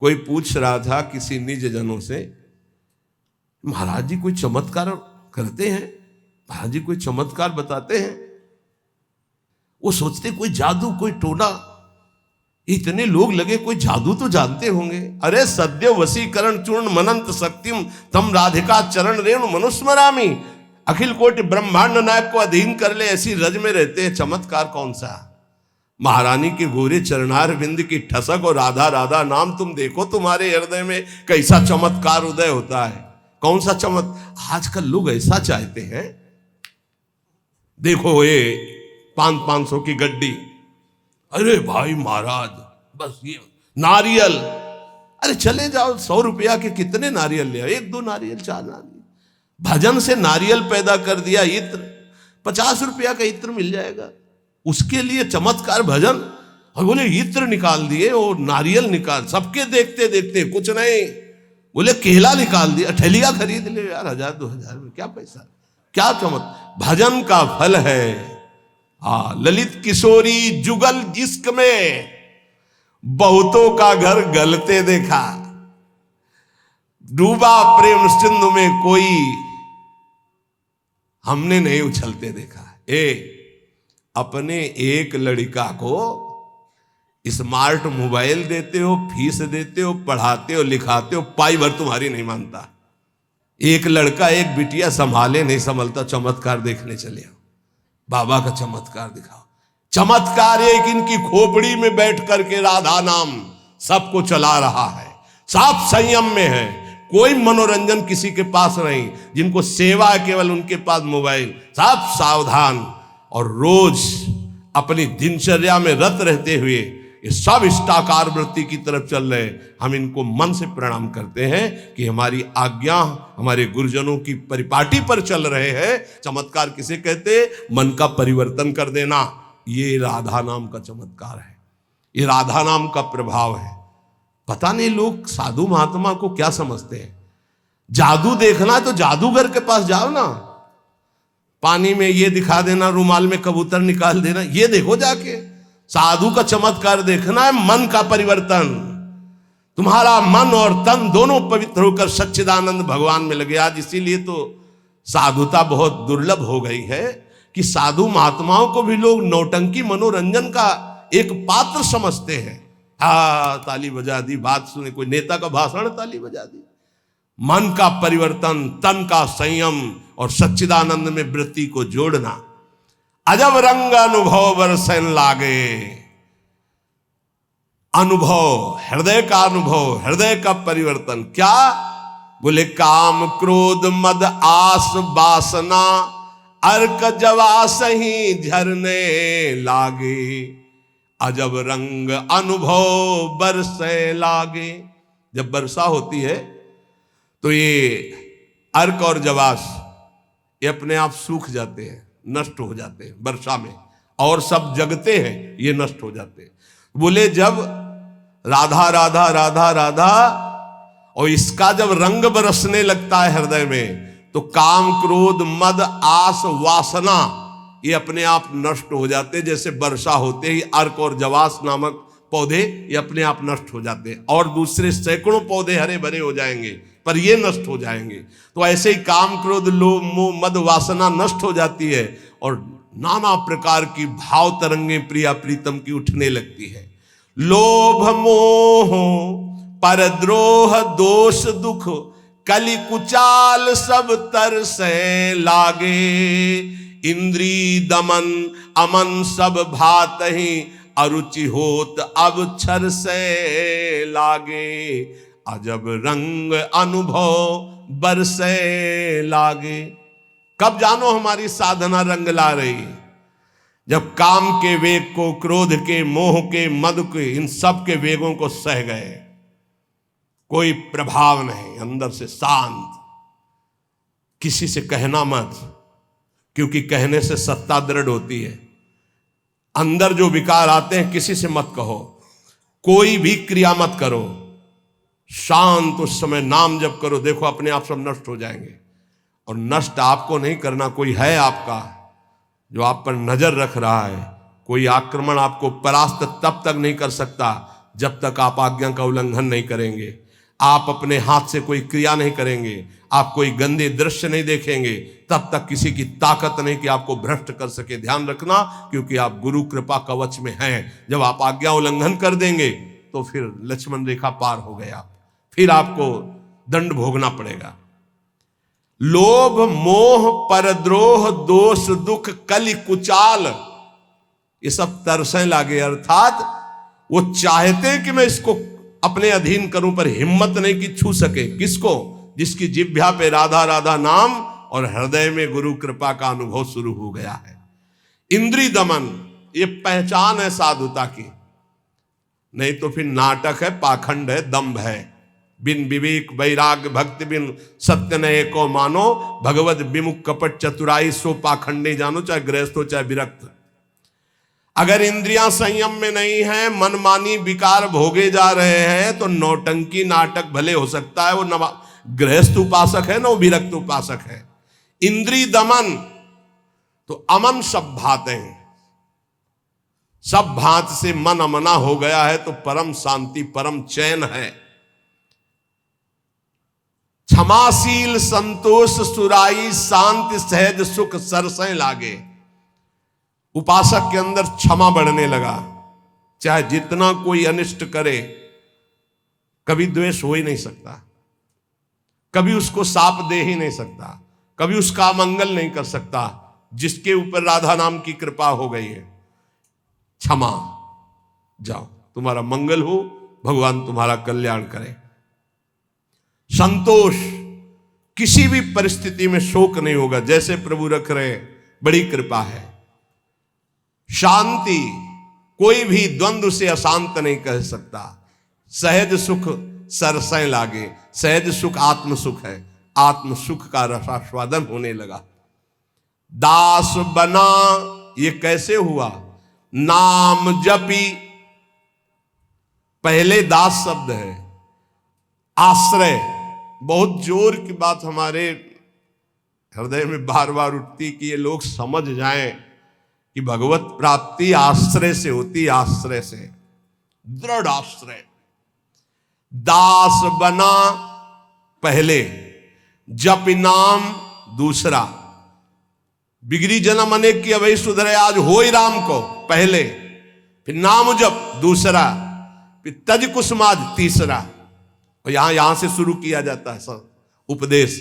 कोई पूछ रहा था किसी निज जनों से, महाराज जी कोई चमत्कार करते हैं, महाराज जी कोई चमत्कार बताते हैं? वो सोचते कोई जादू कोई टोना, इतने लोग लगे कोई जादू तो जानते होंगे। अरे सद्य वशीकरण चूर्ण मनंत शक्तिम तम राधिका चरण रेणु मनुस्मरामी, अखिल कोटि ब्रह्मांड नायक को अधीन कर ले ऐसी रज में रहते हैं, चमत्कार कौन सा? महारानी के गोरे चरणार बिंद की ठसक और राधा राधा नाम तुम देखो, तुम्हारे हृदय में कैसा चमत्कार उदय होता है। कौन सा आजकल लोग ऐसा चाहते हैं, देखो ये 500 की गड्डी, अरे भाई महाराज बस ये नारियल, अरे चले जाओ 100 रुपया के कितने नारियल ले, 1-2 नारियल 4 नारियल, भजन से नारियल पैदा कर दिया, इत्र 50 रुपया का इत्र मिल जाएगा, उसके लिए चमत्कार भजन। और बोले इत्र निकाल दिए और नारियल निकाल, सबके देखते देखते कुछ नहीं, बोले केला निकाल दिया, ठेलिया खरीद ले यार 1000-2000 में, क्या पैसा, क्या भजन का फल है। ललित किशोरी जुगल जिस्क में बहुतों का घर गलते देखा, डूबा प्रेम सिंधु में कोई हमने नहीं उछलते देखा। अपने एक लड़का को स्मार्ट मोबाइल देते हो, फीस देते हो, पढ़ाते हो, लिखाते हो, पाई भर तुम्हारी नहीं मानता। एक लड़का एक बिटिया संभाले नहीं संभलता, चमत्कार देखने चले हो, बाबा का चमत्कार दिखाओ। चमत्कार एक इनकी खोपड़ी में बैठ करके राधा नाम सबको चला रहा है, साफ संयम में है, कोई मनोरंजन किसी के पास नहीं, जिनको सेवा है केवल उनके पास मोबाइल, साफ सावधान और रोज अपनी दिनचर्या में रत रहते हुए ये सब इष्टाकार वृत्ति की तरफ चल रहे। हम इनको मन से प्रणाम करते हैं कि हमारी आज्ञा हमारे गुरुजनों की परिपाटी पर चल रहे हैं। चमत्कार किसे कहते? मन का परिवर्तन कर देना, ये राधा नाम का चमत्कार है, ये राधा नाम का प्रभाव है। पता नहीं लोग साधु महात्मा को क्या समझते हैं। जादू देखना है तो जादूगर के पास जाओ ना, पानी में ये दिखा देना, रुमाल में कबूतर निकाल देना, ये देखो जाके। साधु का चमत्कार देखना है मन का परिवर्तन, तुम्हारा मन और तन दोनों पवित्र होकर सच्चिदानंद भगवान में लगे। आज इसीलिए तो साधुता बहुत दुर्लभ हो गई है कि साधु महात्माओं को भी लोग नौटंकी मनोरंजन का एक पात्र समझते हैं। ताली बजा दी, बात सुने, कोई नेता का भाषण, ताली बजा दी। मन का परिवर्तन, तन का संयम और सच्चिदानंद में वृत्ति को जोड़ना। अजब रंग अनुभव बरसन लागे, अनुभव हृदय का अनुभव, हृदय का परिवर्तन क्या? बोले काम क्रोध मद आस वासना अर्क जवास ही झरने लागे, अजब रंग अनुभव बरसे लागे। जब वर्षा होती है तो ये अर्क और जवास ये अपने आप सूख जाते हैं, नष्ट हो जाते हैं वर्षा में, और सब जगते हैं ये नष्ट हो जाते हैं। बोले जब राधा राधा राधा राधा और इसका जब रंग बरसने लगता है हृदय में, तो काम क्रोध मद आस वासना ये अपने आप नष्ट हो जाते हैं। जैसे वर्षा होते ही अर्क और जवास नामक पौधे ये अपने आप नष्ट हो जाते हैं, और दूसरे सैकड़ों पौधे हरे भरे हो जाएंगे, पर ये नष्ट हो जाएंगे। तो ऐसे ही काम क्रोध लोभ मोह मद वासना नष्ट हो जाती है, और नाना प्रकार की भाव तरंगे प्रिया प्रीतम की उठने लगती है। लोभ मोह परद्रोह दोष दुख कलि कुचाल सब तरसे लागे, इंद्री दमन अमन सब भात ही अरुचि होत अब छर से लागे, अजब रंग अनुभव बरसे लागे। कब जानो हमारी साधना रंग ला रही? जब काम के वेग को, क्रोध के, मोह के, मद के, इन सब के वेगों को सह गए, कोई प्रभाव नहीं, अंदर से शांत। किसी से कहना मत, क्योंकि कहने से सत्ता दृढ़ होती है। अंदर जो विकार आते हैं किसी से मत कहो, कोई भी क्रिया मत करो, शांत उस समय नाम जप करो, देखो अपने आप सब नष्ट हो जाएंगे। और नष्ट आपको नहीं करना, कोई है आपका जो आप पर नजर रख रहा है। कोई आक्रमण आपको परास्त तब तक नहीं कर सकता जब तक आप आज्ञा का उल्लंघन नहीं करेंगे, आप अपने हाथ से कोई क्रिया नहीं करेंगे, आप कोई गंदे दृश्य नहीं देखेंगे, तब तक किसी की ताकत नहीं कि आपको भ्रष्ट कर सके। ध्यान रखना, क्योंकि आप गुरु कृपा कवच में हैं। जब आप आज्ञा उल्लंघन कर देंगे तो फिर लक्ष्मण रेखा पार हो गए आप, फिर आपको दंड भोगना पड़ेगा। लोभ मोह परद्रोह दोष दुख कलि कुचाल, ये सब तरसें लागे, अर्थात वो चाहते कि मैं इसको अपने अधीन करूं, पर हिम्मत नहीं कि छू सके। किसको? जिसकी जिह्वा पे राधा राधा नाम और हृदय में गुरु कृपा का अनुभव शुरू हो गया है। इंद्रिय दमन, ये पहचान है साधुता की, नहीं तो फिर नाटक है, पाखंड है, दंभ है। बिन विवेक वैराग्य भक्ति बिन सत्य नये को मानो, भगवत विमुख कपट चतुराई सो पाखंडे जानो, चाहे गृहस्थ हो चाहे विरक्त। अगर इंद्रियां संयम में नहीं है, मनमानी विकार भोगे जा रहे हैं, तो नौटंकी नाटक भले हो सकता है, वो गृहस्थ उपासक है ना, वो विरक्त उपासक है। इंद्रिय दमन तो अमन सब भाते हैं, सब भात से मन अमना हो गया है तो परम शांति परम चैन है। क्षमाशील संतोष सुराई शांति सहज सुख सरसें लागे। उपासक के अंदर क्षमा बढ़ने लगा, चाहे जितना कोई अनिष्ट करे, कभी द्वेष हो ही नहीं सकता, कभी उसको साप दे ही नहीं सकता, कभी उसका मंगल नहीं कर सकता, जिसके ऊपर राधा नाम की कृपा हो गई है। क्षमा, जाओ, तुम्हारा मंगल हो, भगवान तुम्हारा कल्याण करे। संतोष, किसी भी परिस्थिति में शोक नहीं होगा, जैसे प्रभु रख रहे, बड़ी कृपा है। शांति, कोई भी द्वंद्व से अशांत नहीं कह सकता। सहज सुख सरसें लागे, सहज सुख आत्म सुख है, आत्म सुख का रसास्वादन होने लगा। दास बना, ये कैसे हुआ? नाम जपी, पहले दास शब्द है, आश्रय। बहुत जोर की बात हमारे हृदय में बार बार उठती कि ये लोग समझ जाएं कि भगवत प्राप्ति आश्रय से होती, आश्रय से, दृढ़ आश्रय। दास बना पहले, जप नाम दूसरा। बिगड़ी जन्म अनेक की अभय सुधरे आज होई राम को पहले, फिर नाम जप दूसरा, फिर तज कुसुमाज तीसरा। और यहां से शुरू किया जाता है सब उपदेश।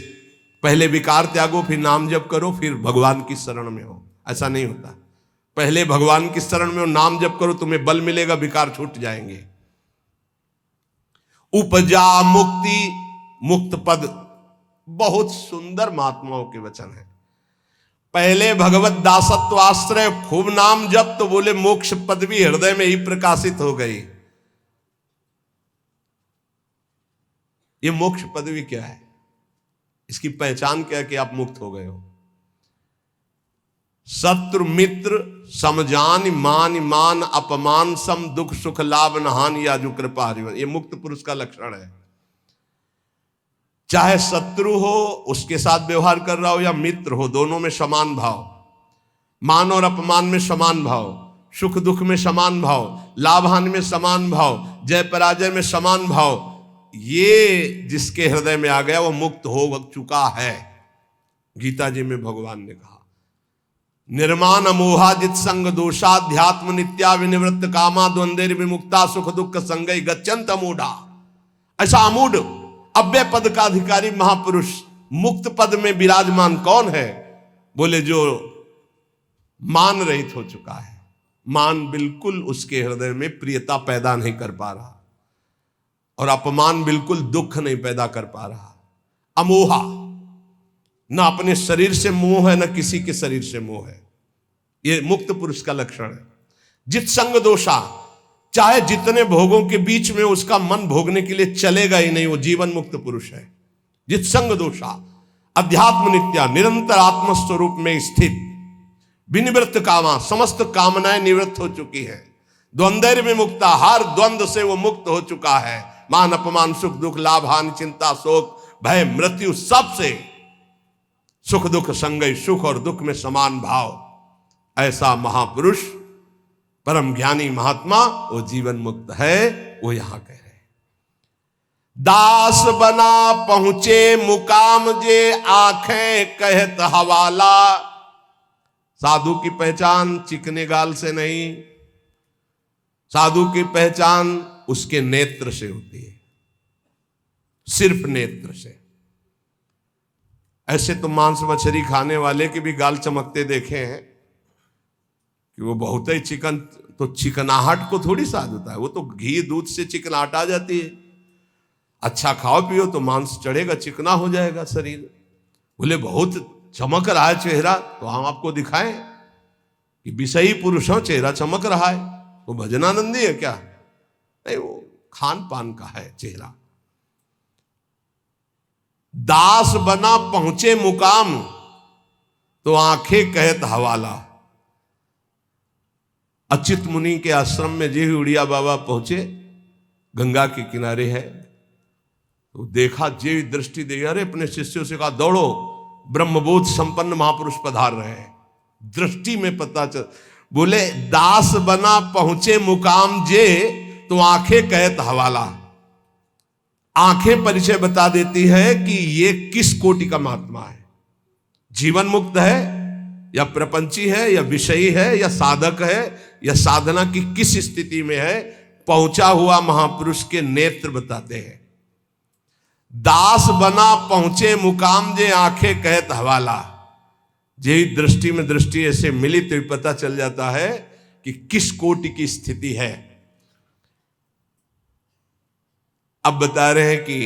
पहले विकार त्यागो, फिर नाम जप करो, फिर भगवान की शरण में हो। ऐसा नहीं होता, पहले भगवान की शरण में हो, नाम जप करो, तुम्हें बल मिलेगा, विकार छूट जाएंगे। उपजा मुक्ति, मुक्त पद, बहुत सुंदर महात्माओं के वचन है। पहले भगवत दासत्व आश्रय, खूब नाम जप, तो बोले मोक्ष पद भी हृदय में ही प्रकाशित हो गई। ये मोक्ष पदवी क्या है? इसकी पहचान क्या है कि आप मुक्त हो गए हो? शत्रु मित्र समजान मान मान अपमान सम दुख सुख लाभ नहान या जो कृपा हरिवन, ये मुक्त पुरुष का लक्षण है। चाहे शत्रु हो उसके साथ व्यवहार कर रहा हो, या मित्र हो, दोनों में समान भाव, मान और अपमान में समान भाव, सुख दुख में समान भाव, लाभ हानि में समान भाव, जय पराजय में समान भाव। ये जिसके हृदय में आ गया वो मुक्त हो चुका है। गीता जी में भगवान ने कहा, निर्माण अमोहाजित संग दोषाध्यात्म नित्या विनिवृत्त कामा द्वंद्वेर विमुक्ता सुख दुख संगई गच्छन्त अमूढ़ा। ऐसा अमूढ़ अव्यय पद का अधिकारी महापुरुष मुक्त पद में विराजमान कौन है? बोले जो मान रहित हो चुका है। मान बिल्कुल उसके हृदय में प्रियता पैदा नहीं कर पा रहा, और अपमान बिल्कुल दुख नहीं पैदा कर पा रहा। अमोहा, ना अपने शरीर से मोह है, ना किसी के शरीर से मोह है। ये मुक्त पुरुष का लक्षण है। जित संग दोषा, चाहे जितने भोगों के बीच में उसका मन भोगने के लिए चलेगा ही नहीं, वो जीवन मुक्त पुरुष है। जित संग दोषा, अध्यात्म नित्या, निरंतर आत्मस्वरूप में स्थित, विनिवृत्त कामा, समस्त कामनाएं निवृत्त हो चुकी है। द्वंद्व में मुक्ता, हर द्वंद्व से वो मुक्त हो चुका है। मान अपमान सुख दुख लाभ हानि चिंता शोक भय मृत्यु, सबसे सुख दुख संगय, सुख और दुख में समान भाव। ऐसा महापुरुष परम ज्ञानी महात्मा वो जीवन मुक्त है, वो यहां कह रहे। दास बना पहुंचे मुकाम जे आंखें कहत हवाला। साधु की पहचान चिकने गाल से नहीं, साधु की पहचान उसके नेत्र से होती है, सिर्फ नेत्र से। ऐसे तो मांस मछली खाने वाले के भी गाल चमकते देखे हैं कि वो बहुत ही चिकन, तो चिकनाहट को थोड़ी साधुता है, वो तो घी दूध से चिकनाहट आ जाती है। अच्छा खाओ पियो तो मांस चढ़ेगा, चिकना हो जाएगा शरीर। बोले बहुत चमक रहा है चेहरा, तो हम आपको दिखाएं कि विषयी पुरुष हो, चेहरा चमक रहा है, वो भजनानंदी है क्या? नहीं, वो खान पान का है चेहरा। दास बना पहुंचे मुकाम तो आंखें कहत हवाला। अच्युत मुनि के आश्रम में जी उड़िया बाबा पहुंचे, गंगा के किनारे है, तो देखा, जे दृष्टि दे, अरे अपने शिष्यों से कहा दौड़ो, ब्रह्मबोध संपन्न महापुरुष पधार रहे हैं। दृष्टि में पता चल, बोले दास बना पहुंचे मुकाम जे तो आंखें कहत हवाला। आंखें परिचय बता देती है कि ये किस कोटि का महात्मा है, जीवन मुक्त है या प्रपंची है या विषयी है या साधक है या साधना की किस स्थिति में है। पहुंचा हुआ महापुरुष के नेत्र बताते हैं। दास बना पहुंचे मुकाम जे आंखें कहत हवाला। जे दृष्टि में दृष्टि ऐसे मिली तो पता चल जाता है कि किस कोटि की स्थिति है। अब बता रहे हैं कि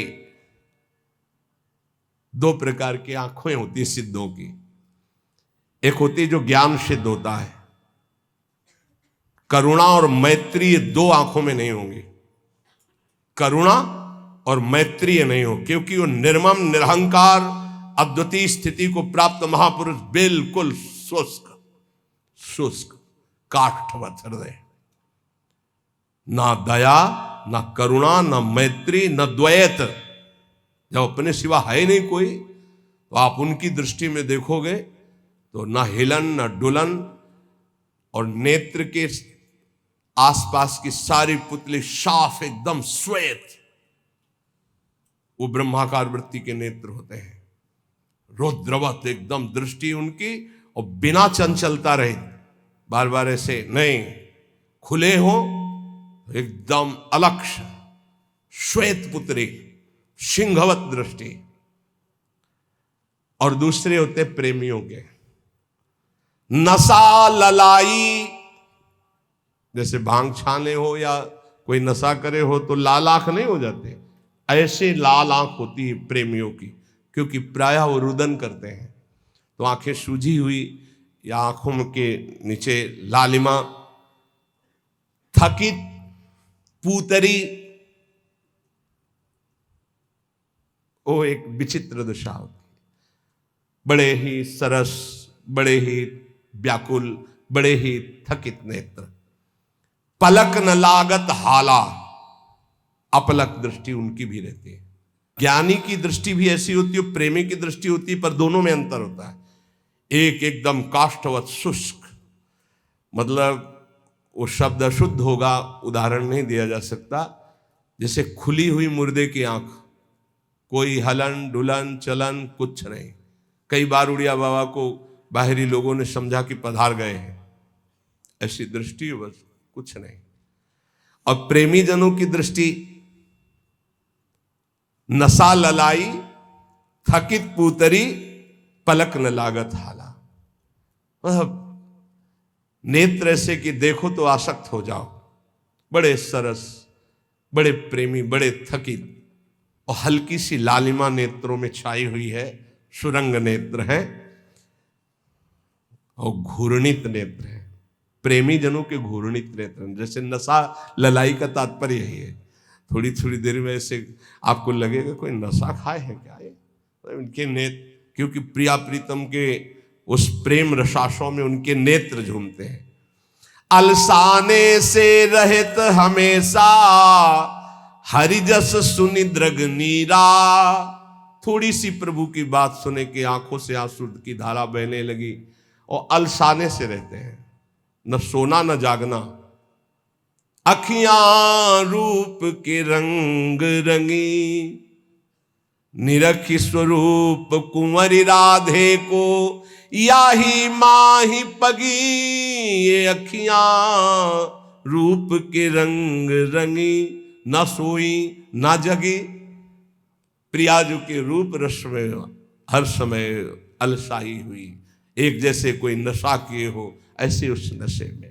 दो प्रकार की आंखें होती है सिद्धों की। एक होती है जो ज्ञान सिद्ध होता है, करुणा और मैत्री, ये दो आंखों में नहीं होंगी। करुणा और मैत्री नहीं हो, क्योंकि वो निर्मम निरहंकार अद्वितीय स्थिति को प्राप्त महापुरुष बिल्कुल शुष्क शुष्क काष्ठवत हृदय, ना दया ना करुणा ना मैत्री न द्वैत। जब अपने सिवा है नहीं कोई, तो आप उनकी दृष्टि में देखोगे तो ना हिलन ना डुलन, और नेत्र के आसपास की सारी पुतली साफ एकदम श्वेत, वो ब्रह्माकार वृत्ति के नेत्र होते हैं। रुद्रवत एकदम दृष्टि उनकी, और बिना चंचलता रहे, बार बार ऐसे नहीं, खुले हो एकदम अलक्ष श्वेत पुत्री, सिंहवत दृष्टि। और दूसरे होते प्रेमियों के नशा ललाई, जैसे भांग छाने हो या कोई नशा करे हो तो लाल आंख नहीं हो जाते, ऐसे लाल आंख होती है प्रेमियों की, क्योंकि प्रायः वो रुदन करते हैं, तो आंखें सूजी हुई या आंखों के नीचे लालिमा। थकित पूतरी, वो एक विचित्र दशा होती, बड़े ही सरस, बड़े ही व्याकुल, बड़े ही थकित नेत्र। पलक न लागत हाला, अपलक दृष्टि उनकी भी रहती है। ज्ञानी की दृष्टि भी ऐसी होती है, प्रेमी की दृष्टि होती है, पर दोनों में अंतर होता है। एक एकदम काष्ठवत शुष्क, मतलब वो शब्द अशुद्ध होगा, उदाहरण नहीं दिया जा सकता, जैसे खुली हुई मुर्दे की आंख, कोई हलन डुलन चलन कुछ नहीं। कई बार उड़िया बाबा को बाहरी लोगों ने समझा कि पधार गए हैं, ऐसी दृष्टि बस कुछ नहीं। और प्रेमी जनों की दृष्टि नशा ललाई, थकित पूतरी, पलक न लागत हाला। मतलब नेत्र ऐसे कि देखो तो आसक्त हो जाओ, बड़े सरस, बड़े प्रेमी, बड़े थकित, और हल्की सी लालिमा नेत्रों में छाई हुई है, सुरंग नेत्र है और घूर्णित नेत्र है। प्रेमी जनों के घूर्णित नेत्र, जैसे नशा ललाई का तात्पर्य यही है। थोड़ी थोड़ी देर में ऐसे आपको लगेगा कोई नशा खाए है क्या ये, उनके नेत्र, क्योंकि प्रिया प्रीतम के उस प्रेम रसाशों में उनके नेत्र झूमते हैं। अलसाने से रहित हमेशा, हरिजस सुनि द्रग नीरा। थोड़ी सी प्रभु की बात सुने कि आंखों से आंसू की धारा बहने लगी, और अलसाने से रहते हैं, न सोना न जागना, अखियां रूप के रंग रंगी, निरखी स्वरूप कुंवरी राधे को, याही माही पगी। ये अखियां रूप के रंग रंगी, न सोई न जगी। प्रियाजू के रूप रस में हर समय अलसाई हुई, एक जैसे कोई नशा किए हो ऐसे उस नशे में।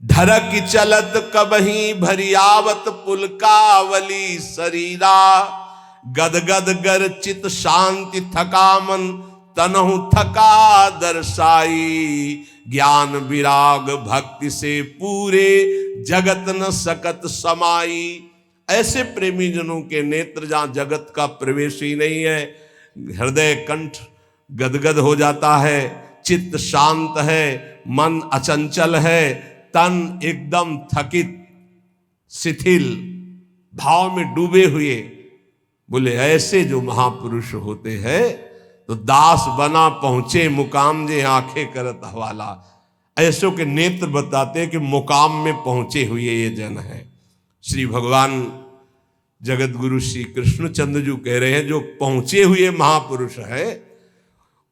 ढरक चलत कबही भरियावत पुलकावली शरीरा, गदगद गर चित शांति थका मन, तनहु थका दर्शाई। ज्ञान विराग भक्ति से पूरे, जगत न सकत समाई। ऐसे प्रेमी जनों के नेत्र जहां जगत का प्रवेश ही नहीं है, हृदय कंठ गदगद हो जाता है, चित्त शांत है, मन अचंचल है, तन एकदम थकित शिथिल भाव में डूबे हुए। बोले ऐसे जो महापुरुष होते हैं तो दास बना पहुंचे मुकाम जे आंखें करत हवाला। ऐसों के नेत्र बताते हैं कि मुकाम में पहुंचे हुए ये जन है। श्री भगवान जगत गुरु श्री कृष्णचंद्र जी कह रहे हैं जो पहुंचे हुए महापुरुष है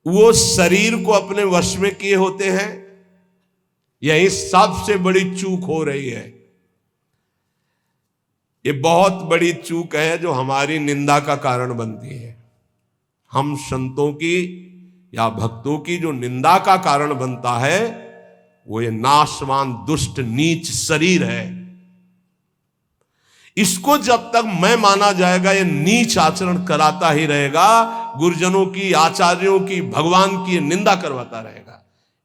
वो शरीर को अपने वश में किए होते हैं। यही सबसे बड़ी चूक हो रही है। ये बहुत बड़ी चूक है जो हमारी निंदा का कारण बनती है। हम संतों की या भक्तों की जो निंदा का कारण बनता है वो ये नाशवान दुष्ट नीच शरीर है। इसको जब तक मैं माना जाएगा ये नीच आचरण कराता ही रहेगा, गुरुजनों की, आचार्यों की, भगवान की निंदा करवाता रहेगा।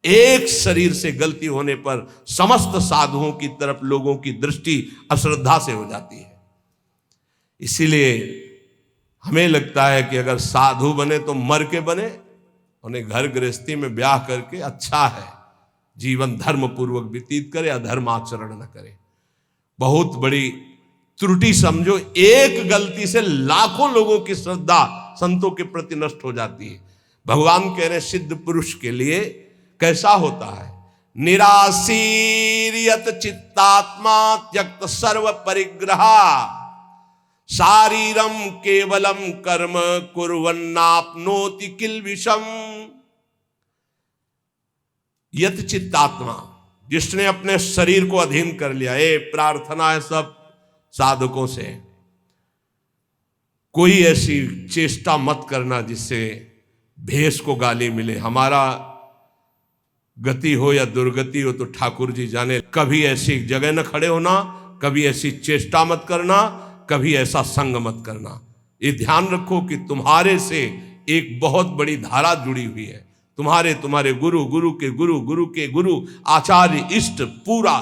एक शरीर से गलती होने पर समस्त साधुओं की तरफ लोगों की दृष्टि अश्रद्धा से हो जाती है। इसीलिए हमें लगता है कि अगर साधु बने तो मर के बने, उन्हें घर गृहस्थी में ब्याह करके अच्छा है, जीवन धर्म पूर्वक व्यतीत करे, अधर्म आचरण न करे। बहुत बड़ी त्रुटि समझो, एक गलती से लाखों लोगों की श्रद्धा संतों के प्रति नष्ट हो जाती है। भगवान कह रहे सिद्ध पुरुष के लिए कैसा होता है, निराशीर्यत चित्तात्मा त्यक्त सर्व परिग्रहा, शारीरम केवलम कर्म कुर्वन्नाप्नोति किल्बिषम। यत चित्तात्मा, जिसने अपने शरीर को अधीन कर लिया। ये प्रार्थना है सब साधकों से, कोई ऐसी चेष्टा मत करना जिससे भेष को गाली मिले। हमारा गति हो या दुर्गति हो तो ठाकुर जी जाने। कभी ऐसी जगह न खड़े होना, कभी ऐसी चेष्टा मत करना, कभी ऐसा संग मत करना। ये ध्यान रखो कि तुम्हारे से एक बहुत बड़ी धारा जुड़ी हुई है। तुम्हारे गुरु, गुरु के गुरु, गुरु के गुरु, आचार्य, इष्ट, पूरा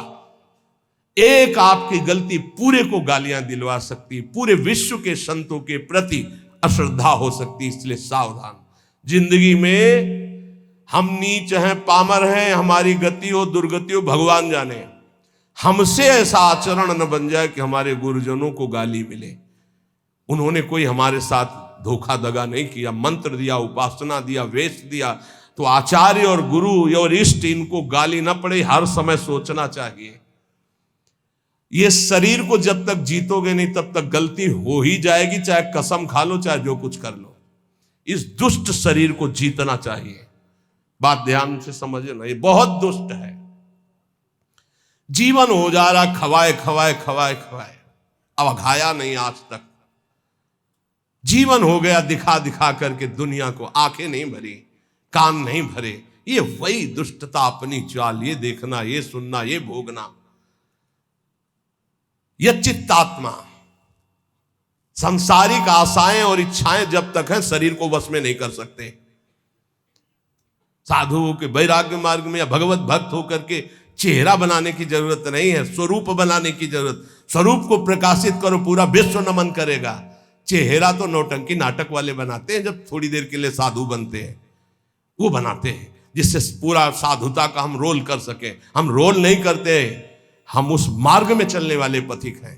एक आपकी गलती पूरे को गालियां दिलवा सकती, पूरे विश्व के संतों के प्रति अश्रद्धा हो सकती। इसलिए सावधान। जिंदगी में हम नीच हैं, पामर हैं, हमारी गति हो दुर्गति हो भगवान जाने। हमसे ऐसा आचरण न बन जाए कि हमारे गुरुजनों को गाली मिले। उन्होंने कोई हमारे साथ धोखा दगा नहीं किया, मंत्र दिया, उपासना दिया, वेश दिया, तो आचार्य और गुरु और इष्ट इनको गाली न पड़े, हर समय सोचना चाहिए। ये शरीर को जब तक जीतोगे नहीं तब तक गलती हो ही जाएगी, चाहे कसम खा लो, चाहे जो कुछ कर लो। इस दुष्ट शरीर को जीतना चाहिए। बात ध्यान से समझे ना, ये बहुत दुष्ट है। जीवन हो जा रहा खवाए खवाए खवाए खवाए, अब घाया नहीं आज तक। जीवन हो गया दिखा दिखा करके दुनिया को, आंखें नहीं भरी, कान नहीं भरे। ये वही दुष्टता, अपनी चाल, ये देखना, ये सुनना, ये भोगना। यह चित्तात्मा, सांसारिक आशाएं और इच्छाएं जब तक हैं शरीर को वश में नहीं कर सकते। साधुओं के वैराग्य मार्ग में या भगवत भक्त होकर के चेहरा बनाने की जरूरत नहीं है, स्वरूप बनाने की जरूरत। स्वरूप को प्रकाशित करो, पूरा विश्व नमन करेगा। चेहरा तो नौटंकी नाटक वाले बनाते हैं, जब थोड़ी देर के लिए साधु बनते हैं वो बनाते हैं, जिससे पूरा साधुता का हम रोल कर सके। हम रोल नहीं करते, हम उस मार्ग में चलने वाले पथिक हैं।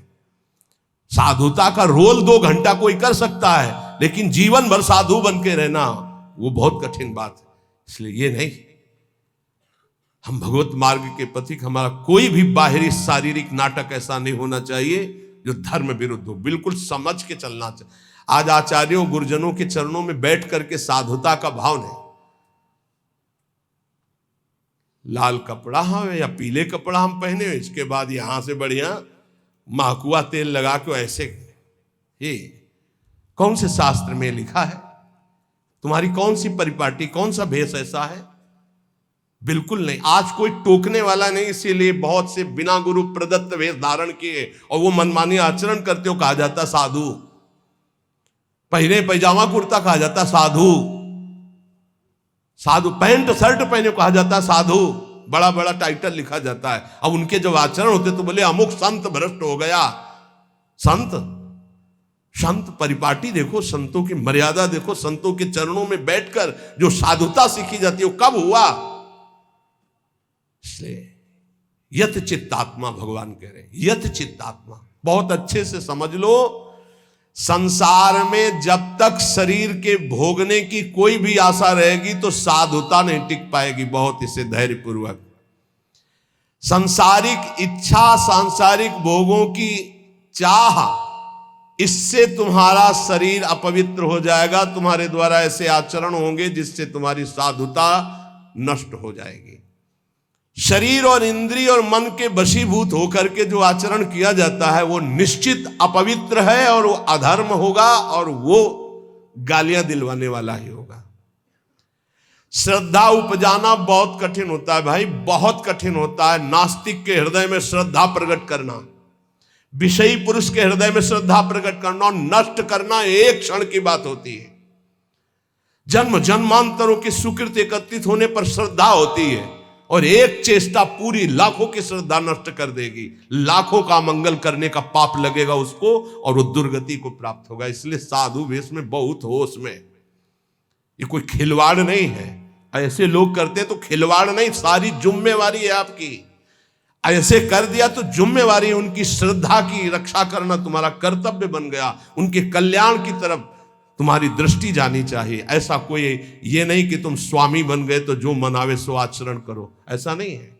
साधुता का रोल 2 घंटा कोई कर सकता है, लेकिन जीवन भर साधु बन के रहना वो बहुत कठिन बात है। इसलिए ये नहीं, हम भगवत मार्ग के पथिक, हमारा कोई भी बाहरी शारीरिक नाटक ऐसा नहीं होना चाहिए जो धर्म विरुद्ध हो, बिल्कुल समझ के चलना चाहिए। आज आचार्यों गुरुजनों के चरणों में बैठ करके साधुता का भाव नहीं, लाल कपड़ा हो या पीले कपड़ा हम पहने हो, इसके बाद यहां से बढ़िया महकुआ तेल लगा के ऐसे, ये कौन से शास्त्र में लिखा है? तुम्हारी कौन सी परिपाटी, कौन सा भेष ऐसा है? बिल्कुल नहीं। आज कोई टोकने वाला नहीं, इसीलिए बहुत से बिना गुरु प्रदत्त वेश धारण किए और वो मनमानी आचरण करते हो, कहा जाता साधु। पहले पैजामा कुर्ता कहा जाता साधु, साधु पैंट शर्ट पहने कहा जाता साधु, बड़ा बड़ा टाइटल लिखा जाता है। अब उनके जब आचरण होते तो बोले अमुक संत भ्रष्ट हो गया। संत परिपाटी देखो, संतों की मर्यादा देखो, संतों के चरणों में बैठकर जो साधुता सीखी जाती है वो कब हुआ? इसलिए यत चित्तात्मा भगवान कह रहे हैं, यत चित्तात्मा बहुत अच्छे से समझ लो। संसार में जब तक शरीर के भोगने की कोई भी आशा रहेगी तो साधुता नहीं टिक पाएगी। बहुत इसे धैर्य पूर्वक, सांसारिक इच्छा, सांसारिक भोगों की चाह, इससे तुम्हारा शरीर अपवित्र हो जाएगा। तुम्हारे द्वारा ऐसे आचरण होंगे जिससे तुम्हारी साधुता नष्ट हो जाएगी। शरीर और इंद्रिय और मन के वशीभूत होकर के जो आचरण किया जाता है वो निश्चित अपवित्र है और वो अधर्म होगा और वो गालियां दिलवाने वाला ही होगा। श्रद्धा उपजाना बहुत कठिन होता है भाई, बहुत कठिन होता है। नास्तिक के हृदय में श्रद्धा प्रकट करना, विषयी पुरुष के हृदय में श्रद्धा प्रकट करना और नष्ट करना एक क्षण की बात होती है। जन्म जन्मांतरों की सुकृत एकत्रित होने पर श्रद्धा होती है और एक चेष्टा पूरी लाखों की श्रद्धा नष्ट कर देगी। लाखों का मंगल करने का पाप लगेगा उसको और वो दुर्गति को प्राप्त होगा। इसलिए साधु वेश में बहुत होश में, ये कोई खिलवाड़ नहीं है। ऐसे लोग करते तो खिलवाड़ नहीं, सारी जिम्मेवारी है आपकी। ऐसे कर दिया तो जिम्मेवारी है, उनकी श्रद्धा की रक्षा करना तुम्हारा कर्तव्य बन गया। उनके कल्याण की तरफ तुम्हारी दृष्टि जानी चाहिए। ऐसा कोई ये नहीं कि तुम स्वामी बन गए तो जो मनावे सो आचरण करो, ऐसा नहीं है।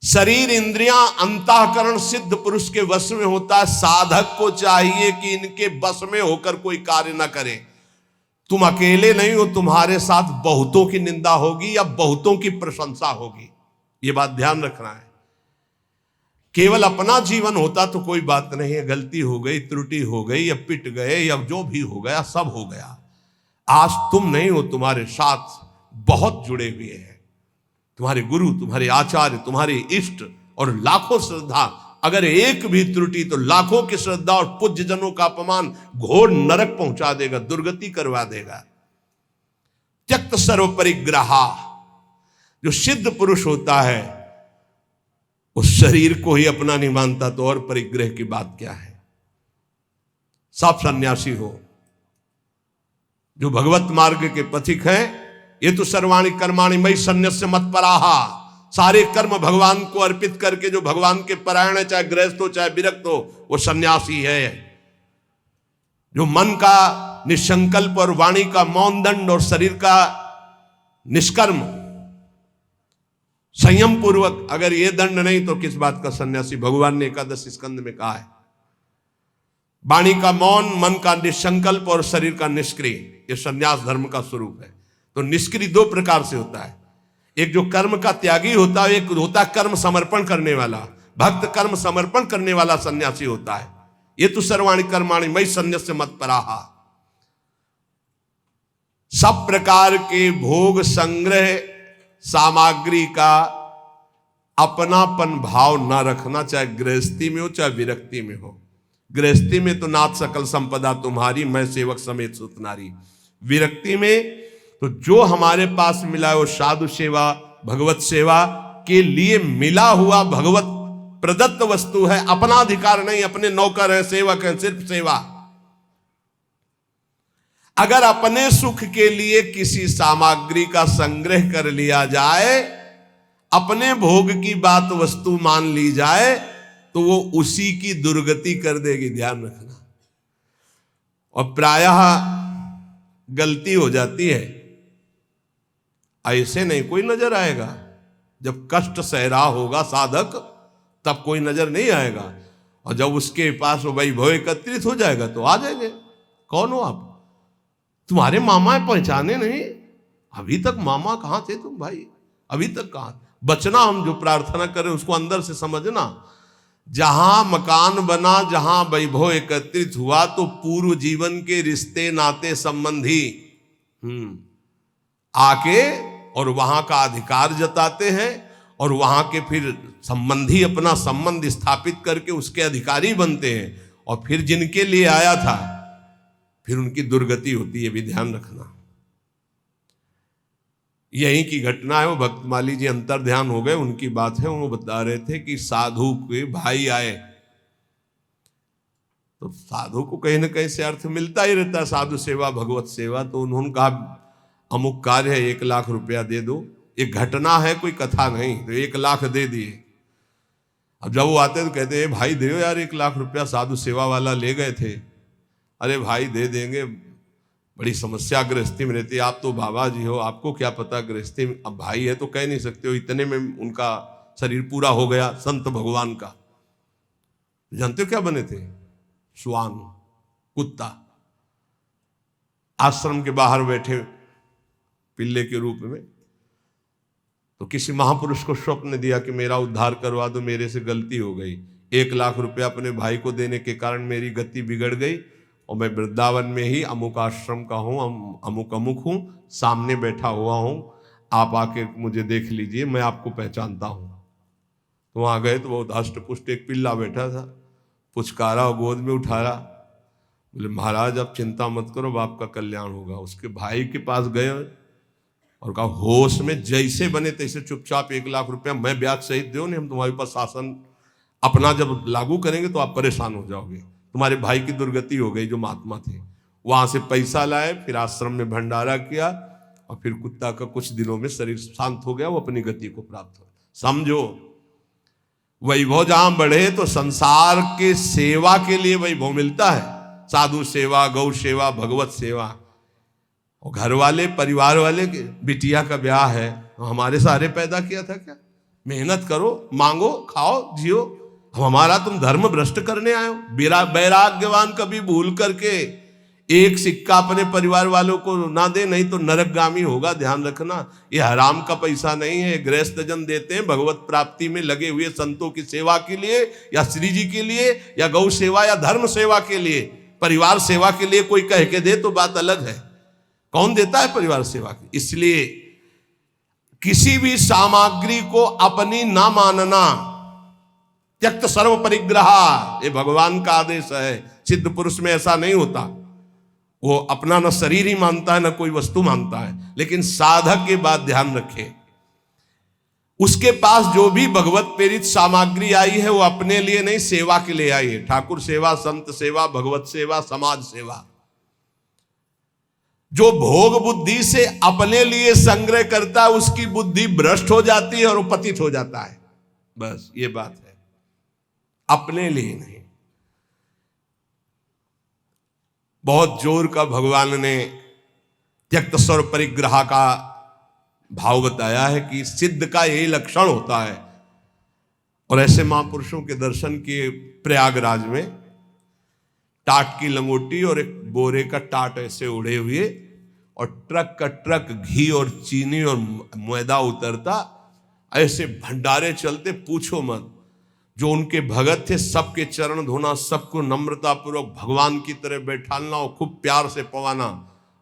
शरीर इंद्रियां अंतःकरण सिद्ध पुरुष के वश में होता है। साधक को चाहिए कि इनके वश में होकर कोई कार्य ना करे। तुम अकेले नहीं हो, तुम्हारे साथ बहुतों की निंदा होगी या बहुतों की प्रशंसा होगी, ये बात ध्यान रखना है। केवल अपना जीवन होता तो कोई बात नहीं है, गलती हो गई, त्रुटि हो गई या पिट गए या जो भी हो गया सब हो गया। आज तुम नहीं हो, तुम्हारे साथ बहुत जुड़े हुए हैं, तुम्हारे गुरु, तुम्हारे आचार्य, तुम्हारे इष्ट और लाखों श्रद्धा। अगर एक भी त्रुटि तो लाखों की श्रद्धा और पूज्य जनों का अपमान घोर नरक पहुंचा देगा, दुर्गति करवा देगा। त्यक्त सर्व परिग्रहा, जो सिद्ध पुरुष होता है उस शरीर को ही अपना नहीं मानता तो और परिग्रह की बात क्या है। सब सन्यासी हो जो भगवत मार्ग के पथिक हैं, ये तो सर्वाणि कर्माणि मयि सन्न्यस्य मत्पराहा, सारे कर्म भगवान को अर्पित करके जो भगवान के परायण है, चाहे गृहस्थ हो चाहे विरक्त हो, वो सन्यासी है। जो मन का निसंकल्प और वाणी का मौन दंड और शरीर का निष्कर्म संयम पूर्वक, अगर ये दंड नहीं तो किस बात का सन्यासी। भगवान ने एकादश स्कंद में कहा है, वाणी का मौन, मन का निसंकल्प और शरीर का निष्क्रिय, ये सन्यास धर्म का स्वरूप है। तो निष्क्रिय दो प्रकार से होता है, एक जो कर्म का त्यागी होता है, एक होता कर्म समर्पण करने वाला। भक्त कर्म समर्पण करने वाला सन्यासी होता है। ये तो सर्वाणि कर्माणि मयि सन्न्यस्य मत्पराहा। सब प्रकार के भोग संग्रह सामग्री का अपनापन भाव ना रखना, चाहे गृहस्थी में हो चाहे विरक्ति में हो। गृहस्थी में तो नाथ सकल संपदा तुम्हारी, मैं सेवक समेत सुत नारी। विरक्ति में तो जो हमारे पास मिला है वो साधु सेवा, भगवत सेवा के लिए मिला हुआ भगवत प्रदत्त वस्तु है। अपना अधिकार नहीं, अपने नौकर हैं, सेवक हैं, सिर्फ सेवा। अगर अपने सुख के लिए किसी सामग्री का संग्रह कर लिया जाए, अपने भोग की बात वस्तु मान ली जाए, तो वो उसी की दुर्गति कर देगी, ध्यान रखना। और प्रायः गलती हो जाती है, ऐसे नहीं कोई नजर आएगा। जब कष्ट सह रहा होगा साधक तब कोई नजर नहीं आएगा, और जब उसके पास वो वैभव एकत्रित हो जाएगा तो आ जाएंगे। कौन हो आप? तुम्हारे मामा पहचाने नहीं? अभी तक मामा कहां थे तुम भाई? अभी तक कहां? बचना, हम जो प्रार्थना करें उसको अंदर से समझना। जहां मकान बना, जहां वैभव एकत्रित हुआ, तो पूर्व जीवन के रिश्ते नाते संबंधी आके और वहां का अधिकार जताते हैं, और वहां के फिर संबंधी अपना संबंध स्थापित करके उसके अधिकारी बनते हैं, और फिर जिनके लिए आया था फिर उनकी दुर्गति होती है। भी ध्यान रखना। यहीं की घटना है। वो भक्तमाली जी अंतर ध्यान हो गए, उनकी बात है। वो बता रहे थे कि साधु के भाई आए, तो साधु को कहीं ना कहीं से अर्थ मिलता ही रहता है, साधु सेवा भगवत सेवा। तो उन्होंने कहा अमुक कार्य है, 1 लाख रुपया दे दो। एक घटना है, कोई कथा नहीं। तो 1 लाख दे दिए। अब जब वो आते तो कहते हैं भाई दे यार 1 लाख रुपया, साधु सेवा वाला ले गए थे। अरे भाई दे देंगे, बड़ी समस्या गृहस्थी में रहती है। आप तो बाबा जी हो, आपको क्या पता गृहस्थी में। अब भाई है तो कह नहीं सकते हो। इतने में उनका शरीर पूरा हो गया संत भगवान का। जानते हो क्या बने थे? श्वान, कुत्ता। आश्रम के बाहर बैठे पिल्ले के रूप में। तो किसी महापुरुष को स्वप्न दिया कि मेरा उद्धार करवा दो, मेरे से गलती हो गई। 1 लाख रुपया अपने भाई को देने के कारण मेरी गति बिगड़ गई, और मैं वृंदावन में ही अमुक आश्रम का हूँ, अमुक हूँ, सामने बैठा हुआ हूँ, आप आके मुझे देख लीजिए, मैं आपको पहचानता हूँ। तो वहाँ गए तो बहुत हष्ट पुष्ट एक पिल्ला बैठा था, पुचकारा और गोद में उठाया। बोले महाराज आप चिंता मत करो, बाप का कल्याण होगा। उसके भाई के पास गए और कहा होश में जैसे बने तैसे चुपचाप 1 लाख रुपया मैं ब्याज सहित दो, नहीं हम तुम्हारे पास शासन अपना जब लागू करेंगे तो आप परेशान हो जाओगे। तुम्हारे भाई की दुर्गति हो गई जो महात्मा थे। वहां से पैसा लाए, फिर आश्रम में भंडारा किया, और फिर कुत्ता का कुछ दिनों में शरीर शांत हो गया, वो अपनी गति को प्राप्त हो। समझो, वैभव जहां बढ़े तो संसार के सेवा के लिए वैभव मिलता है। साधु सेवा, गौ सेवा, भगवत सेवा। और घर वाले परिवार वाले के बिटिया का ब्याह है, हमारे सहारे पैदा किया था क्या? मेहनत करो, मांगो, खाओ, जियो। हमारा तुम धर्म भ्रष्ट करने आए हो? वैराग्यवान कभी भूल करके एक सिक्का अपने परिवार वालों को ना दे, नहीं तो नरकगामी होगा। ध्यान रखना, ये हराम का पैसा नहीं है। गृहस्थ जन देते हैं भगवत प्राप्ति में लगे हुए संतों की सेवा के लिए, या श्री जी के लिए, या गौ सेवा या धर्म सेवा के लिए। परिवार सेवा के लिए कोई कह के दे तो बात अलग है। कौन देता है परिवार सेवा की? इसलिए किसी भी सामग्री को अपनी ना मानना, त्यक्त सर्व परिग्रह, ये भगवान का आदेश है। सिद्ध पुरुष में ऐसा नहीं होता, वो अपना न शरीर ही मानता है न कोई वस्तु मानता है। लेकिन साधक के बात ध्यान रखे, उसके पास जो भी भगवत प्रेरित सामग्री आई है वो अपने लिए नहीं, सेवा के लिए आई है। ठाकुर सेवा, संत सेवा, भगवत सेवा, समाज सेवा। जो भोग बुद्धि से अपने लिए संग्रह करता है उसकी बुद्धि भ्रष्ट हो जाती है और वो पतित हो जाता है। बस ये बात है, अपने लिए नहीं। बहुत जोर का भगवान ने त्यक्त स्वर परिग्रह का भाव बताया है कि सिद्ध का यही लक्षण होता है। और ऐसे महापुरुषों के दर्शन किए प्रयागराज में, टाट की लंगोटी और एक बोरे का टाट ऐसे उड़े हुए, और ट्रक का ट्रक घी और चीनी और मैदा उतरता, ऐसे भंडारे चलते, पूछो मत। जो उनके भगत थे सबके चरण धोना, सबको नम्रता पूर्वक भगवान की तरह बैठाना और खूब प्यार से पवाना।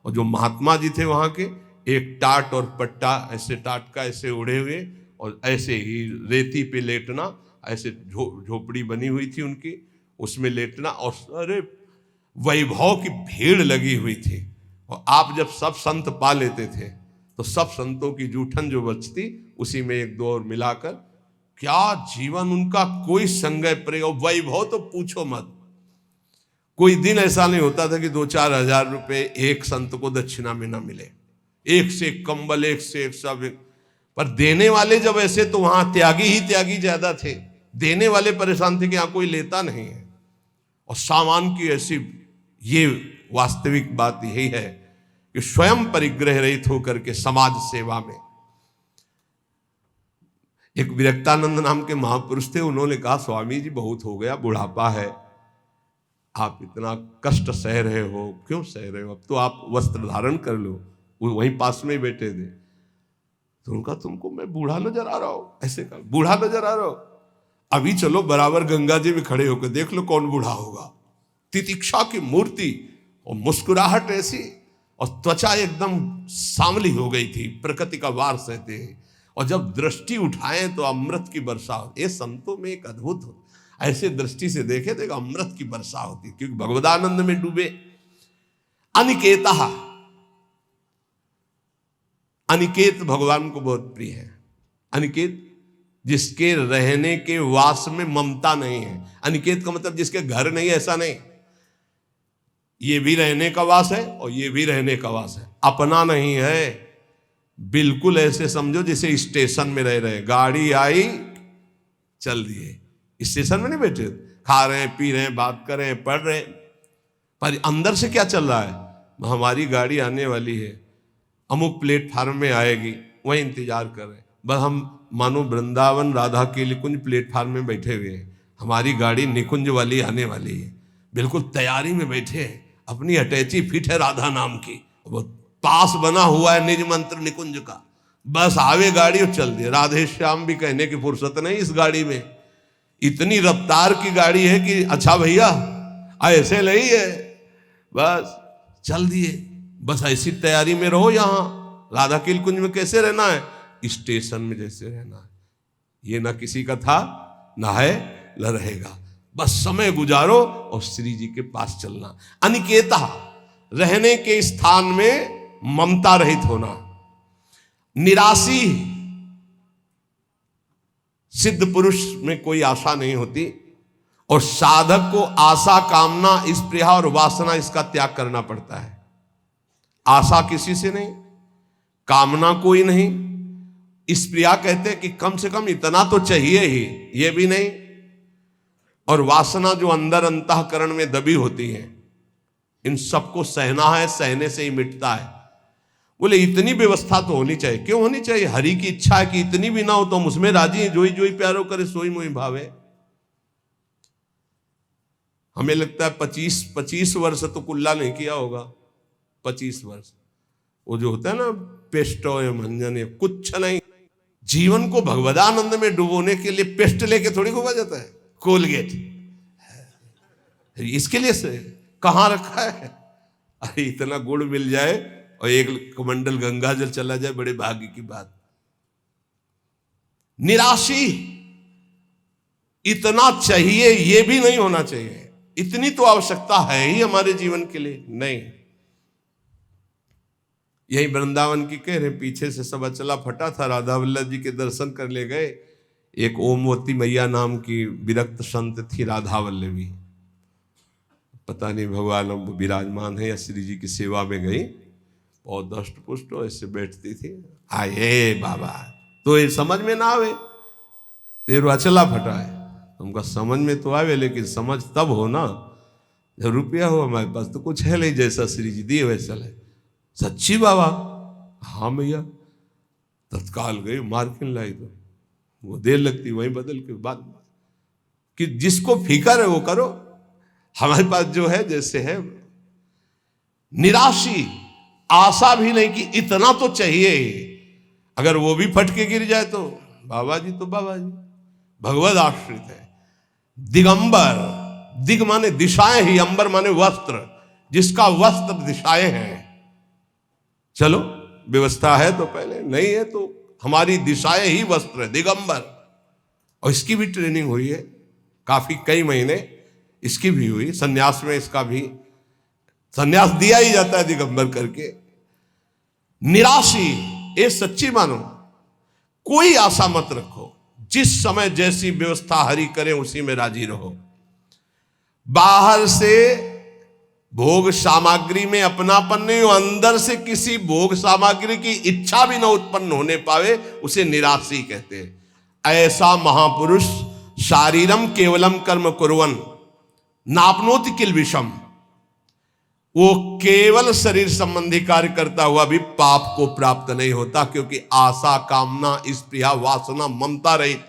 और जो महात्मा जी थे वहां के, एक टाट और पट्टा ऐसे टाट का ऐसे उड़े हुए, और ऐसे ही रेती पे लेटना, ऐसे झोपड़ी बनी हुई थी उनकी, उसमें लेटना। और अरे वैभव की भीड़ लगी हुई थी। और आप जब सब संत पा लेते थे तो सब संतों की जूठन जो बचती उसी में 1-2 और मिलाकर, क्या जीवन उनका, कोई संगय प्रयोग, वैभव तो पूछो मत। कोई दिन ऐसा नहीं होता था कि 2-4 हजार रुपए एक संत को दक्षिणा में ना मिले। एक से एक कंबल, एक से एक सब। पर देने वाले जब ऐसे, तो वहां त्यागी ही त्यागी ज्यादा थे। देने वाले परेशान थे कि यहां कोई लेता नहीं है। और सामान की ऐसी, ये वास्तविक बात यही है कि स्वयं परिग्रह रहित होकर के समाज सेवा में एक विरक्तानंद नाम के महापुरुष थे, उन्होंने कहा स्वामी जी बहुत हो गया, बुढ़ापा है, आप इतना कष्ट सह रहे हो, क्यों सह रहे हो, अब तो आप वस्त्र धारण कर लो। वो वहीं पास में ही बैठे थे। तो उनका तुमको मैं बूढ़ा नजर आ रहा हूं, ऐसे कहा बूढ़ा नजर आ रहा हो, अभी चलो बराबर गंगा जी में खड़े होकर देख लो कौन बूढ़ा होगा। तितिक्षा की मूर्ति और मुस्कुराहट ऐसी, और त्वचा एकदम सांवली हो गई थी, प्रकृति का वार सहते हैं, और जब दृष्टि उठाए तो अमृत की वर्षा होती। ये संतों में एक अद्भुत हो, ऐसे दृष्टि से देखे तो अमृत की वर्षा होती, क्योंकि भगवदानंद में डूबे। अनिकेता, अनिकेत भगवान को बहुत प्रिय है। अनिकेत जिसके रहने के वास में ममता नहीं है। अनिकेत का मतलब जिसके घर नहीं, ऐसा नहीं, ये भी रहने का वास है और ये भी रहने का वास है, अपना नहीं है। बिल्कुल ऐसे समझो जैसे स्टेशन में रह रहे, गाड़ी आई चल दिए, स्टेशन में नहीं बैठे, खा रहे हैं, पी रहे हैं, बात कर रहे हैं, पढ़ रहे हैं, पर अंदर से क्या चल रहा है, हमारी गाड़ी आने वाली है, अमुक प्लेटफार्म में आएगी, वही इंतजार कर रहे हैं। बस हम मानो वृंदावन राधा के निकुंज प्लेटफार्म में बैठे हुए हैं, हमारी गाड़ी निकुंज वाली आने वाली है, बिल्कुल तैयारी में बैठे हैं, अपनी अटैची फिट है राधा नाम की, वो पास बना हुआ है निज मंत्र निकुंज का, बस आवे गाड़ी और चल दी। राधे श्याम भी कहने की फुर्सत नहीं इस गाड़ी में, इतनी रफ्तार की गाड़ी है कि अच्छा भैया ऐसे नहीं है, बस चल दिए। बस ऐसी तैयारी में रहो, यहां राधा के कुंज में कैसे रहना है, स्टेशन में जैसे रहना है। ये ना किसी का था, ना है, न रहेगा, बस समय गुजारो और श्री जी के पास चलना। अनिकेता, रहने के स्थान में ममता रहित होना। निराशी, सिद्ध पुरुष में कोई आशा नहीं होती, और साधक को आशा, कामना, स्पृहा और वासना इसका त्याग करना पड़ता है। आशा किसी से नहीं, कामना कोई नहीं, स्पृहा कहते हैं कि कम से कम इतना तो चाहिए ही, ये भी नहीं, और वासना जो अंदर अंतःकरण में दबी होती है, इन सबको सहना है, सहने से ही मिटता है। बोले इतनी व्यवस्था तो होनी चाहिए, क्यों होनी चाहिए, हरि की इच्छा है कि इतनी भी ना हो तो हम उसमें राजी हैं, जोई जोई प्यारो करे सोई मोई भावे। हमें लगता है 25 वर्ष तो कुल्ला नहीं किया होगा, 25 वर्ष, वो जो होता है ना पेस्टो या मंजन या कुछ नहीं, जीवन को भगवदानंद में डुबोने के लिए पेस्ट लेके थोड़ी घुमा जाता है, कोलगेट इसके लिए से कहां रखा है। अरे इतना गुड़ मिल जाए और एक कमंडल गंगा जल चला जाए, बड़े भाग्य की बात। निराशी, इतना चाहिए ये भी नहीं होना चाहिए, इतनी तो आवश्यकता है ही हमारे जीवन के लिए, नहीं। यही वृंदावन की कह रहे, पीछे से सब अचला फटा था, राधा वल्लभ जी के दर्शन कर ले गए। एक ओमवती मैया नाम की विरक्त संत थी, राधा वल्लभी, पता नहीं भगवान अब विराजमान है या श्री जी की सेवा में गई, बहुत दष्ट पुष्ट ऐसे बैठती थी। आए बाबा, तो ये समझ में ना आवे, तेरो अचला फटा है, तुमका समझ में तो आवे, लेकिन समझ तब हो ना जब रुपया हो हमारे पास, तो कुछ है नहीं, जैसा श्री जी दिए वैसा है। सच्ची बाबा, हाँ भैया, तत्काल गई मार्किन लाई, तो वो देर लगती, वहीं बदल के बाद कि जिसको फिकर है वो करो, हमारे पास जो है जैसे है। निराशी, आशा भी नहीं कि इतना तो चाहिए ही, अगर वो भी फटके गिर जाए तो बाबा जी तो बाबा जी, भगवद आश्रित है। दिगंबर, दिग माने दिशाएं ही, अंबर माने वस्त्र, जिसका वस्त्र दिशाएं हैं। चलो व्यवस्था है तो पहले, नहीं है तो हमारी दिशाएं ही वस्त्र है, दिगंबर। और इसकी भी ट्रेनिंग हुई है काफी, कई महीने इसकी भी हुई, सन्यास में इसका भी सन्यास दिया ही जाता है दिगंबर करके। निराशी, ये सच्ची मानो, कोई आशा मत रखो, जिस समय जैसी व्यवस्था हरि करे उसी में राजी रहो। बाहर से भोग सामग्री में अपनापन नहीं हो, अंदर से किसी भोग सामग्री की इच्छा भी न उत्पन्न होने पावे, उसे निराशी कहते हैं। ऐसा महापुरुष शारीरम केवलम कर्म कुर्वन् नाप्नोति किल विषम, वो केवल शरीर संबंधी कार्य करता हुआ भी पाप को प्राप्त नहीं होता, क्योंकि आशा, कामना, स्पृहा, वासना, ममता रहित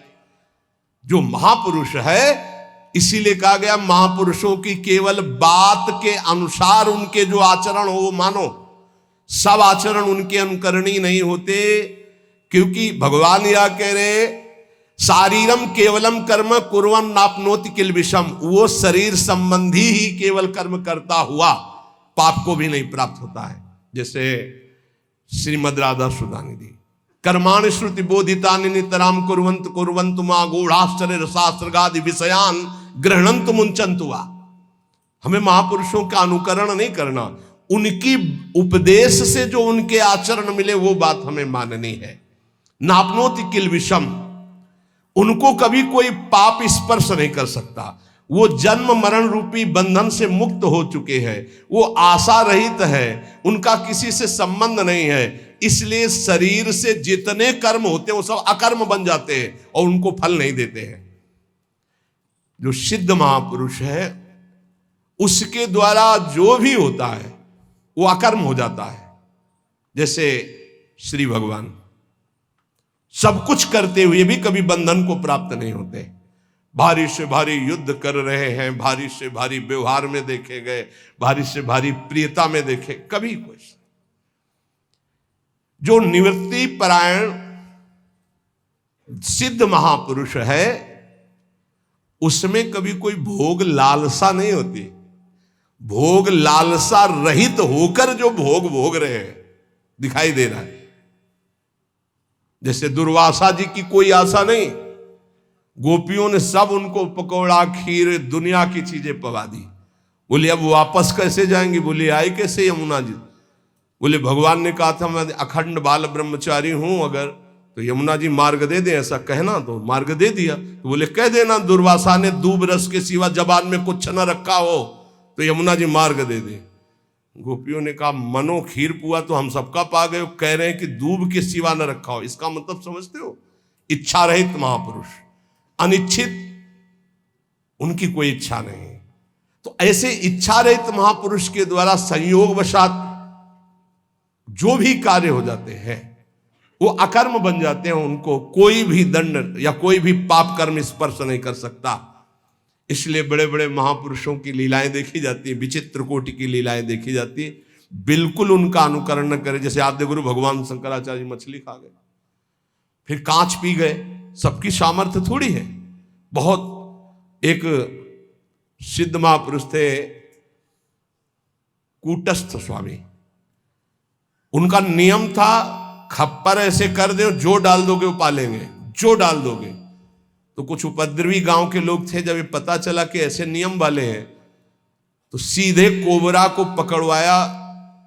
जो महापुरुष है, इसीलिए कहा गया महापुरुषों की केवल बात के अनुसार उनके जो आचरण हो वो मानो। सब आचरण उनके अनुकरणीय नहीं होते, क्योंकि भगवान यह कह रहे शारीरम केवलम कर्म कुर्वन् नाप्नोति किल विषम, वो शरीर संबंधी ही केवल कर्म करता हुआ पाप को भी नहीं प्राप्त होता है। जैसे श्रीमद राधा सुधानी दी, कर्माणि श्रुति बोधितानि नितराम कुर्वन्तु कुर्वन्तु मा गूढ़ाश्चर्य रसास्त्रगादि विषयान गृह्णन्तु मुंचन्तु वा। हमें महापुरुषों का अनुकरण नहीं करना, उनकी उपदेश से जो उनके आचरण मिले वो बात हमें माननी है। नाप्नोति किल विषम, उनको कभी कोई पाप स्पर्श नहीं कर सकता। वो जन्म मरण रूपी बंधन से मुक्त हो चुके हैं, वो आशा रहित है, उनका किसी से संबंध नहीं है। इसलिए शरीर से जितने कर्म होते हैं वो सब अकर्म बन जाते हैं और उनको फल नहीं देते हैं। जो सिद्ध महापुरुष है उसके द्वारा जो भी होता है वो अकर्म हो जाता है। जैसे श्री भगवान सब कुछ करते हुए भी कभी बंधन को प्राप्त नहीं होते। भारी से भारी युद्ध कर रहे हैं, भारी से भारी व्यवहार में देखे गए, भारी से भारी प्रियता में देखे, कभी कुछ। जो निवृत्ति परायण सिद्ध महापुरुष है उसमें कभी कोई भोग लालसा नहीं होती। भोग लालसा रहित होकर जो भोग भोग रहे हैं दिखाई दे रहा है। जैसे दुर्वासा जी की कोई आशा नहीं, गोपियों ने सब उनको पकौड़ा, खीर, दुनिया की चीजें पवा दी। बोले अब वापस कैसे जाएंगे? बोले आए कैसे यमुना जी? बोले भगवान ने कहा था मैं अखंड बाल ब्रह्मचारी हूं, अगर तो यमुना जी मार्ग दे दे, ऐसा कहना। तो मार्ग दे दिया। तो बोले कह देना दुर्वासा ने दूब रस के सिवा जबान में कुछ न रखा हो तो यमुना जी मार्ग दे दे। गोपियों ने कहा मनो खीर पुआ तो हम सबका पा गए, कह रहे हैं कि दूब के सिवा न रखा हो। इसका मतलब समझते हो? इच्छा रहित महापुरुष, अनिच्छित, उनकी कोई इच्छा नहीं। तो ऐसे इच्छा रहित महापुरुष के द्वारा संयोग वशात जो भी कार्य हो जाते हैं वो अकर्म बन जाते हैं। उनको कोई भी दंड या कोई भी पाप कर्म स्पर्श नहीं कर सकता। इसलिए बड़े बड़े महापुरुषों की लीलाएं देखी जाती है, विचित्र कोटि की लीलाएं देखी जाती है। बिल्कुल उनका अनुकरण न करे। जैसे आद्य गुरु भगवान शंकराचार्य मछली खा गए, फिर कांच पी गए, सबकी सामर्थ्य थोड़ी है। बहुत एक सिद्ध महापुरुष थे कूटस्थ स्वामी, उनका नियम था खप्पर ऐसे कर दो, जो डाल दोगे वो पालेंगे, जो डाल दोगे। तो कुछ उपद्रवी गांव के लोग थे, जब ये पता चला कि ऐसे नियम वाले हैं तो सीधे कोबरा को पकड़वाया,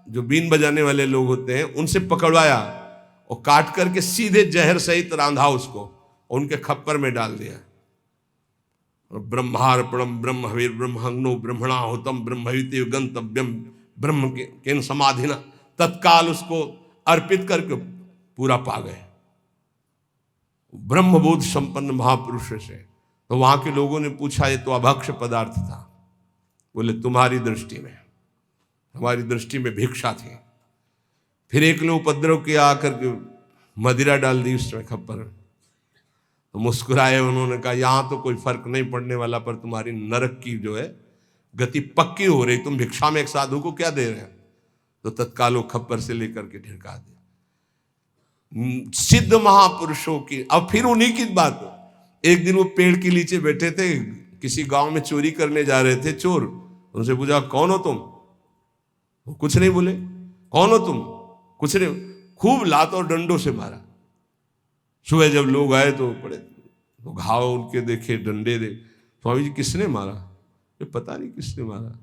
जो बीन बजाने वाले लोग होते हैं उनसे पकड़वाया और काट करके सीधे जहर सहित रांधा उसको और उनके खप्पर में डाल दिया। ब्रह्मार्पणम ब्रह्म हवीर ब्रह्महग्नो ब्रह्मणाहुतम ब्रह्मयुते गंतव्यम ब्रह्म के समाधिना, तत्काल उसको अर्पित करके पूरा पा गए। ब्रह्मबोध संपन्न महापुरुष से। तो वहां के लोगों ने पूछा ये तो अभक्ष्य पदार्थ था। बोले तुम्हारी दृष्टि में, हमारी दृष्टि में भिक्षा थी। फिर एक ने उपद्रव किया, आकर के मदिरा डाल दी उसमें खप्पर में। तो मुस्कुराए, उन्होंने कहा यहां तो कोई फर्क नहीं पड़ने वाला, पर तुम्हारी नरक की जो है गति पक्की हो रही। तुम भिक्षा में एक साधु को क्या दे रहे हैं? तो तत्काल वो खप्पर से लेकर के ढिड़का दिया। सिद्ध महापुरुषों की। अब फिर उन्हीं की बात, एक दिन वो पेड़ के नीचे बैठे थे, किसी गांव में चोरी करने जा रहे थे चोर। उनसे पूछा कौन हो तुम? वो कुछ नहीं बोले। कौन हो तुम? कुछ नहीं। खूब लात और डंडों से मारा। सुबह जब लोग आए तो पड़े तो घाव उनके देखे, डंडे दे। स्वामी जी किसने मारा? ये पता नहीं किसने मारा।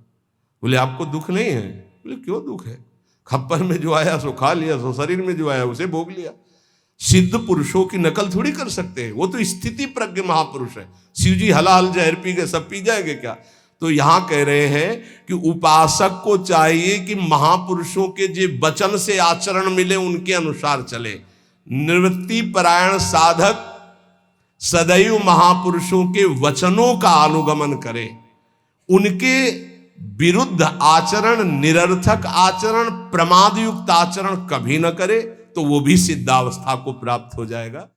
बोले आपको दुख नहीं है? बोले क्यों दुख है? खप्पर में जो आया सो खा लिया, सो शरीर में जो आया उसे भोग लिया। सिद्ध पुरुषों की नकल थोड़ी कर सकते हैं, वो तो स्थिति प्रज्ञ महापुरुष है। शिव जी हलाल जहर पी गए, सब पी जाएंगे क्या? तो यहां कह रहे हैं कि उपासक को चाहिए कि महापुरुषों के जो वचन से आचरण मिले उनके अनुसार चले। निवृत्ति परायण साधक सदैव महापुरुषों के वचनों का अनुगमन करे, उनके विरुद्ध आचरण, निरर्थक आचरण, प्रमाद युक्त आचरण कभी न करे, तो वो भी सिद्धावस्था को प्राप्त हो जाएगा।